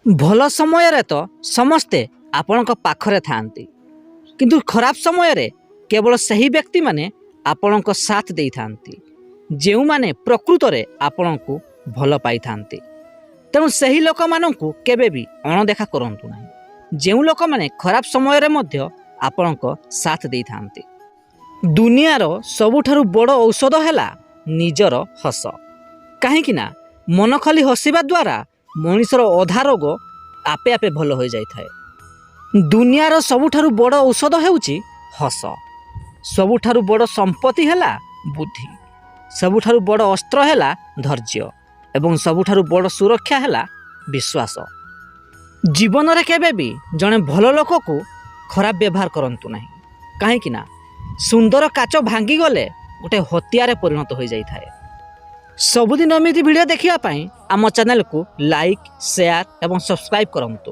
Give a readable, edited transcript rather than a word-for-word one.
ଭଲ ସମୟରେ ତ ସମସ୍ତେ ଆପଣଙ୍କ ପାଖରେ ଥାଆନ୍ତି, କିନ୍ତୁ ଖରାପ ସମୟରେ କେବଳ ସେହି ବ୍ୟକ୍ତିମାନେ ଆପଣଙ୍କ ସାଥ ଦେଇଥାନ୍ତି ଯେଉଁମାନେ ପ୍ରକୃତରେ ଆପଣଙ୍କୁ ଭଲ ପାଇଥାନ୍ତି। ତେଣୁ ସେହି ଲୋକମାନଙ୍କୁ କେବେ ବି ଅଣଦେଖା କରନ୍ତୁ ନାହିଁ, ଯେଉଁ ଲୋକମାନେ ଖରାପ ସମୟରେ ମଧ୍ୟ ଆପଣଙ୍କ ସାଥ ଦେଇଥାନ୍ତି। ଦୁନିଆର ସବୁଠାରୁ ବଡ଼ ଔଷଧ ହେଲା ନିଜର ହସ, କାହିଁକି ନା ମନ ଖାଲି ହସିବା ଦ୍ୱାରା ମଣିଷର ଅଧା ରୋଗ ଆପେ ଆପେ ଭଲ ହୋଇଯାଇଥାଏ। ଦୁନିଆର ସବୁଠାରୁ ବଡ଼ ଔଷଧ ହେଉଛି ହସ। ସବୁଠାରୁ ବଡ଼ ସମ୍ପତ୍ତି ହେଲା ବୁଦ୍ଧି, ସବୁଠାରୁ ବଡ଼ ଅସ୍ତ୍ର ହେଲା ଧୈର୍ଯ୍ୟ ଏବଂ ସବୁଠାରୁ ବଡ଼ ସୁରକ୍ଷା ହେଲା ବିଶ୍ୱାସ। ଜୀବନରେ କେବେ ବି ଜଣେ ଭଲ ଲୋକକୁ ଖରାପ ବ୍ୟବହାର କରନ୍ତୁ ନାହିଁ, କାହିଁକି ନା ସୁନ୍ଦର କାଚ ଭାଙ୍ଗିଗଲେ ଗୋଟେ ହତିଆରେ ପରିଣତ ହୋଇଯାଇଥାଏ। ସବୁଦିନ ଏମିତି ଭିଡ଼ିଓ ଦେଖିବା ପାଇଁ ଆମ ଚ୍ୟାନେଲକୁ ଲାଇକ୍, ସେୟାର ଏବଂ ସବସ୍କ୍ରାଇବ୍ କରନ୍ତୁ।